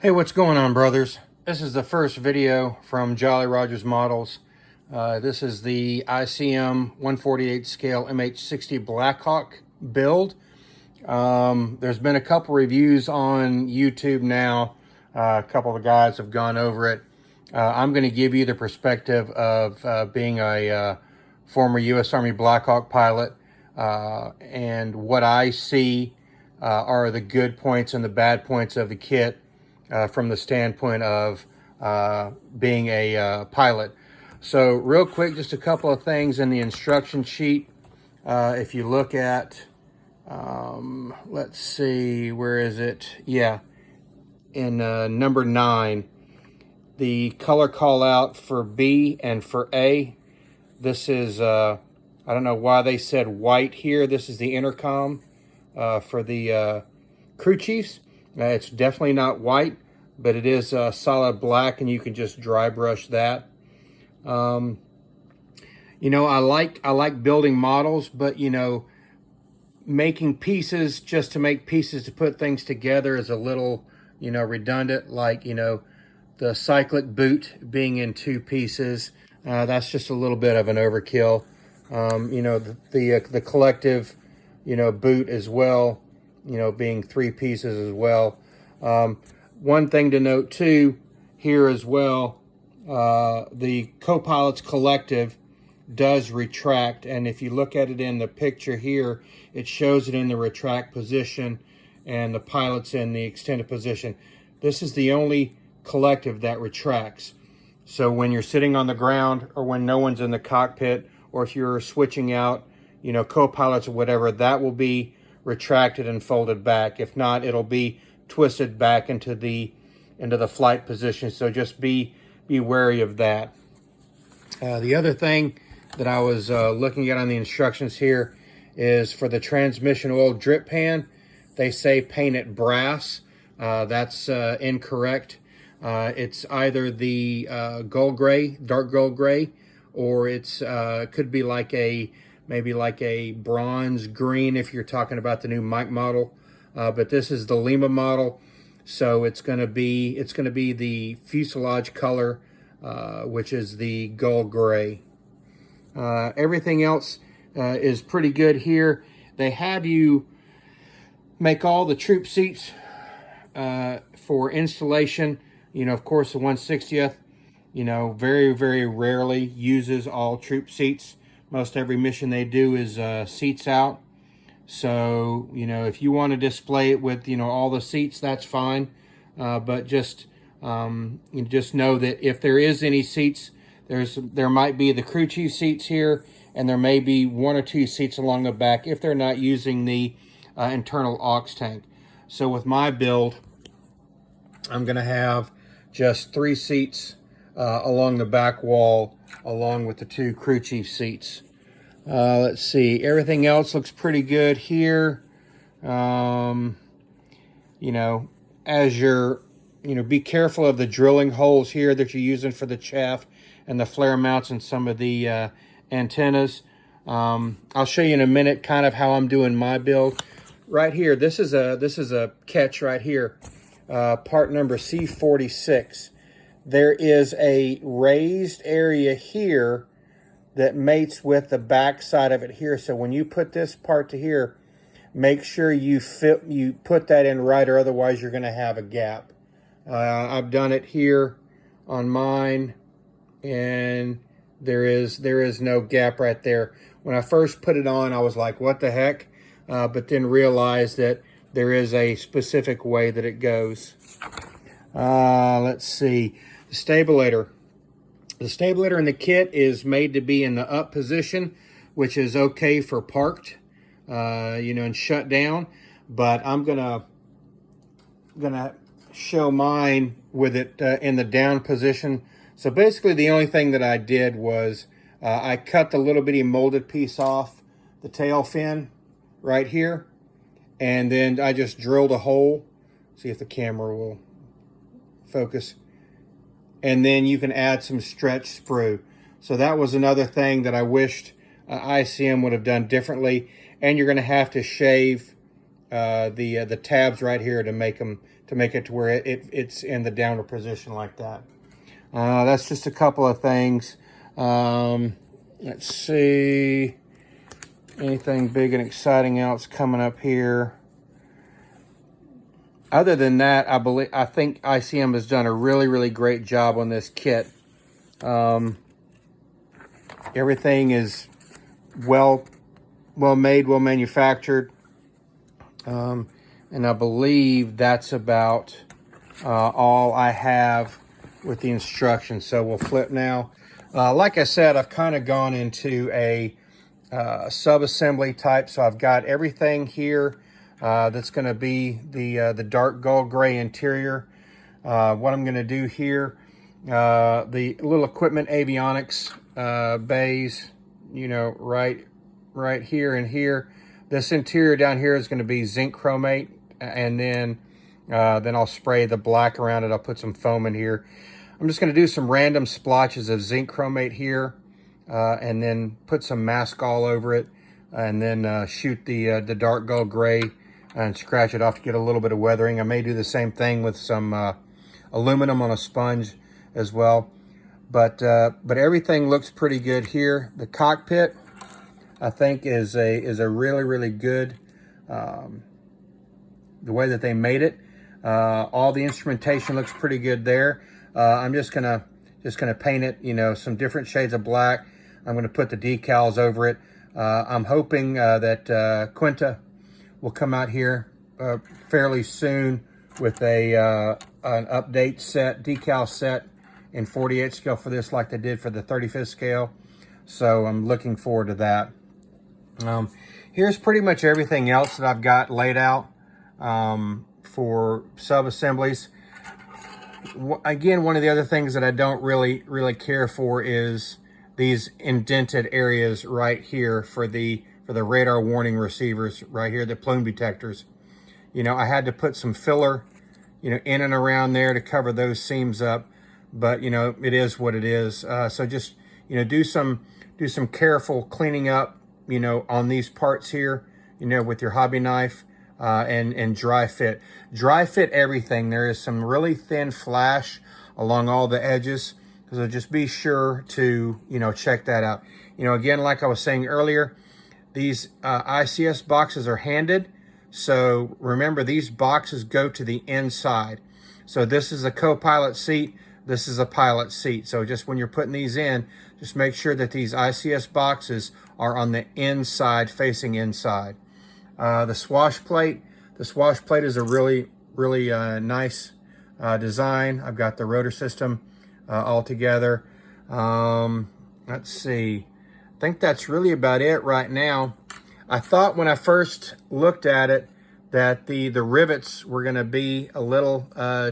Hey, what's going on, brothers? This is the first video from Jolly Rogers Models. This is the ICM 148 scale MH-60 Blackhawk build. There's been a couple reviews on YouTube now. A couple of guys have gone over it. I'm going to give you the perspective of being a former U.S. Army Blackhawk pilot, and what I see are the good points and the bad points of the kit. From the standpoint of being a pilot. So real quick, just a couple of things in the instruction sheet. If you look at, let's see, where is it? Yeah, in number 9, the color call out for B and for A. This is, I don't know why they said white here. This is the intercom for the crew chiefs. It's definitely not white, but it is solid black, and you can just dry brush that. You know, I like building models, but you know, making pieces just to make pieces to put things together is a little, you know, redundant. Like, you know, the cyclic boot being in 2 pieces, that's just a little bit of an overkill. You know, the collective, you know, boot as well, you know, being 3 pieces as well. One thing to note too here as well, the co-pilot's collective does retract, and if you look at it in the picture here, it shows it in the retract position and the pilot's in the extended position. This is the only collective that retracts. So when you're sitting on the ground, or when no one's in the cockpit, or if you're switching out, you know, co-pilots or whatever, that will be retracted and folded back. If not, it'll be twisted back into the flight position. So just be wary of that. The other thing that I was looking at on the instructions here is for the transmission oil drip pan, they say paint it brass. That's incorrect. It's either the gold gray, dark gold gray, or it's could be like maybe like a bronze green if you're talking about the new Mike model. But this is the Lima model, so it's going to be the fuselage color, which is the gold gray. Everything else is pretty good here. They have you make all the troop seats for installation. You know, of course, the 160th, you know, very, very rarely uses all troop seats. Most every mission they do is seats out. So, you know, if you want to display it with, you know, all the seats, that's fine. But just you just know that if there is any seats, there might be the crew chief seats here, and there may be 1 or 2 seats along the back if they're not using the internal aux tank. So with my build, I'm going to have just 3 seats along the back wall, along with the 2 crew chief seats. Let's see, everything else looks pretty good here. You know, as you're, you know, be careful of the drilling holes here that you're using for the chaff and the flare mounts and some of the antennas. I'll show you in a minute kind of how I'm doing my build. Right here, this is a catch right here, part number C46. There is a raised area here that mates with the back side of it here. So when you put this part to here, make sure you put that in right, or otherwise you're going to have a gap. I've done it here on mine, and there is no gap right there. When I first put it on, I was like, what the heck? But then realized that there is a specific way that it goes. Let's see, the stabilator. The stabilator in the kit is made to be in the up position, which is okay for parked, you know, and shut down. But I'm gonna show mine with it in the down position. So basically, the only thing that I did was I cut the little bitty molded piece off the tail fin right here, and then I just drilled a hole. See if the camera will focus. And then you can add some stretch sprue. So that was another thing that I wished ICM would have done differently. And you're going to have to shave the tabs right here to make it to where it's in the downward position like that. That's just a couple of things. Let's see, anything big and exciting else coming up here. Other than that, I think ICM has done a really great job on this kit. Everything is well made, well manufactured, and I believe that's about all I have with the instructions. So we'll flip now. Like I said, I've kind of gone into a sub-assembly type, so I've got everything here that's going to be the dark gold gray interior. What I'm going to do here, the little equipment avionics bays, you know, right here and here. This interior down here is going to be zinc chromate, and then I'll spray the black around it. I'll put some foam in here. I'm just going to do some random splotches of zinc chromate here, and then put some mask all over it, and then shoot the dark gold gray and scratch it off to get a little bit of weathering. I may do the same thing with some aluminum on a sponge as well. But everything looks pretty good here. The cockpit, I think, is a really good, the way that they made it. All the instrumentation looks pretty good there. I'm just gonna paint it, you know, some different shades of black. I'm gonna put the decals over it. I'm hoping that Quinta will come out here fairly soon with an update set, decal set in 48 scale for this, like they did for the 35th scale. So I'm looking forward to that. Here's pretty much everything else that I've got laid out for sub-assemblies. Again, one of the other things that I don't really care for is these indented areas right here for the radar warning receivers right here, the plume detectors. You know, I had to put some filler, you know, in and around there to cover those seams up, but you know, it is what it is. So just, you know, do some careful cleaning up, you know, on these parts here, you know, with your hobby knife, and dry fit everything. There is some really thin flash along all the edges, so just be sure to, you know, check that out. You know, again, like I was saying earlier, these ICS boxes are handed, so remember, these boxes go to the inside. So this is a co-pilot seat, this is a pilot seat. So just when you're putting these in, just make sure that these ICS boxes are on the inside, facing inside. The swash plate is a really nice design. I've got the rotor system all together. Let's see. I think that's really about it right now. I thought when I first looked at it that the rivets were going to be a little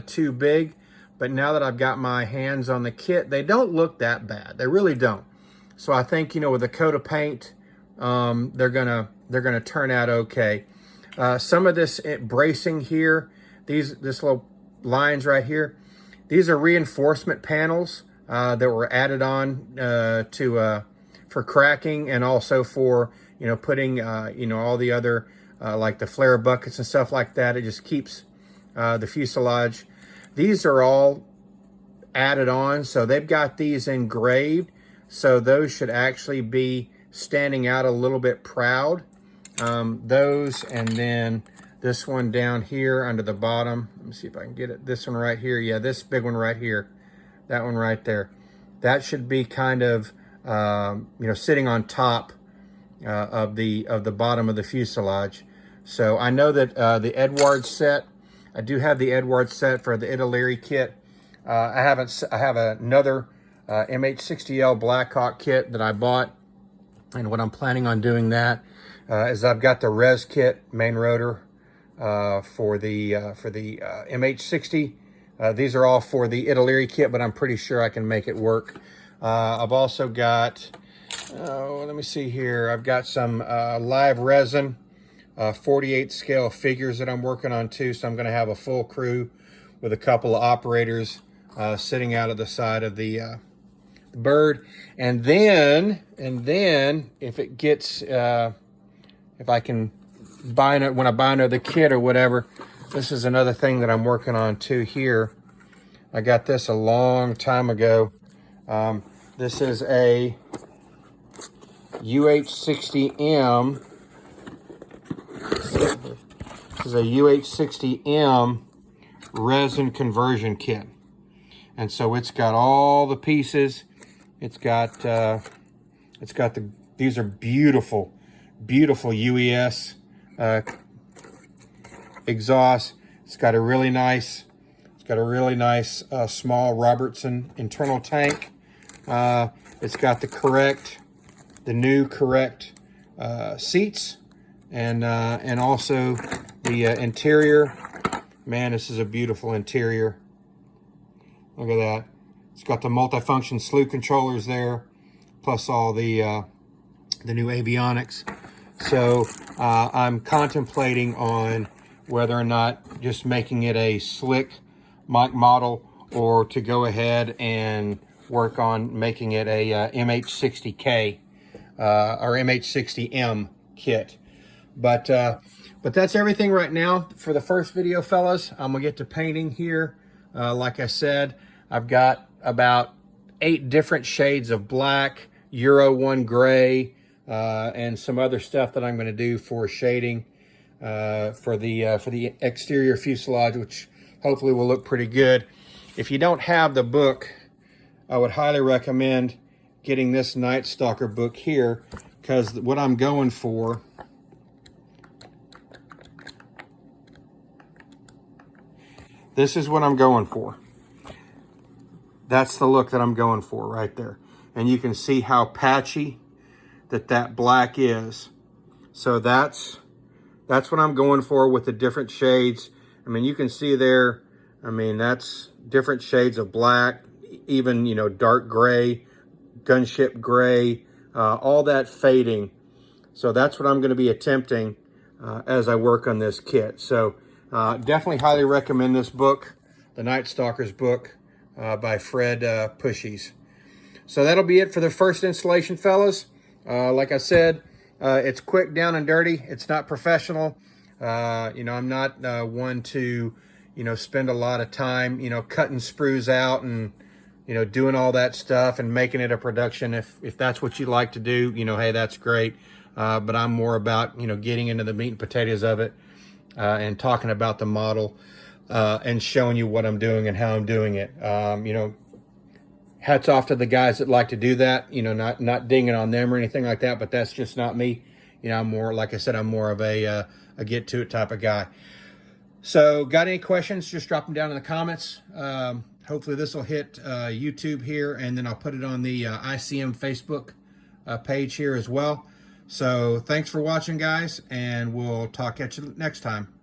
too big, but now that I've got my hands on the kit, they don't look that bad. They really don't. So I think, you know, with a coat of paint, they're gonna turn out okay. Some of this bracing here, this little lines right here, these are reinforcement panels that were added on for cracking, and also for, you know, putting you know, all the other like the flare buckets and stuff like that. It just keeps the fuselage. These are all added on, so they've got these engraved, so those should actually be standing out a little bit proud. Those, and then this one down here under the bottom. Let me see if I can get it. This one right here. Yeah, this big one right here. That one right there. That should be kind of you know, sitting on top of the bottom of the fuselage. So I know that the Edwards set, I do have the Edwards set for the Italeri kit. I have another MH-60L Blackhawk kit that I bought, and what I'm planning on doing that is I've got the res kit main rotor for the MH-60. These are all for the Italeri kit, but I'm pretty sure I can make it work. I've also got, let me see here. I've got some live resin 48 scale figures that I'm working on too. So I'm going to have a full crew with a couple of operators sitting out of the side of the bird. And then if it gets, if I can buying it, when I buy another kit or whatever. This is another thing that I'm working on too here. I got this a long time ago. This is a UH-60M. This is a UH-60M resin conversion kit. And so it's got all the pieces. It's got these are beautiful, beautiful UES exhaust. It's got a really nice small Robertson internal tank. It's got the new correct seats, and also the interior. Man, this is a beautiful interior. Look at that. It's got the multifunction slew controllers there, plus all the new avionics. So I'm contemplating on whether or not just making it a slick model, or to go ahead and work on making it a MH-60K or MH-60M kit. But that's everything right now for the first video, fellas. I'm gonna get to painting here. Like I said, I've got about 8 different shades of black, Euro 1 gray, and some other stuff that I'm going to do for shading for the exterior fuselage, which hopefully will look pretty good. If you don't have the book, I would highly recommend getting this Night Stalker book here, because what I'm going for, this is what I'm going for. That's the look that I'm going for right there. And you can see how patchy that black is. So that's what I'm going for with the different shades. I mean, you can see there, I mean, that's different shades of black, even, you know, dark gray, gunship gray, all that fading. So that's what I'm going to be attempting as I work on this kit. So definitely highly recommend this book, the Night Stalker's book by Fred Pushies. So that'll be it for the first installation, fellas. Like I said, it's quick, down and dirty. It's not professional. You know, I'm not one to, you know, spend a lot of time, you know, cutting sprues out and, you know, doing all that stuff and making it a production. If that's what you like to do, you know, hey, that's great. But I'm more about, you know, getting into the meat and potatoes of it, and talking about the model, and showing you what I'm doing and how I'm doing it. You know, hats off to the guys that like to do that, you know, not dinging on them or anything like that, but that's just not me. You know, I'm more, like I said, I'm more of a get to it type of guy. So got any questions, just drop them down in the comments. Hopefully this will hit YouTube here, and then I'll put it on the ICM Facebook page here as well. So thanks for watching, guys, and we'll talk at you next time.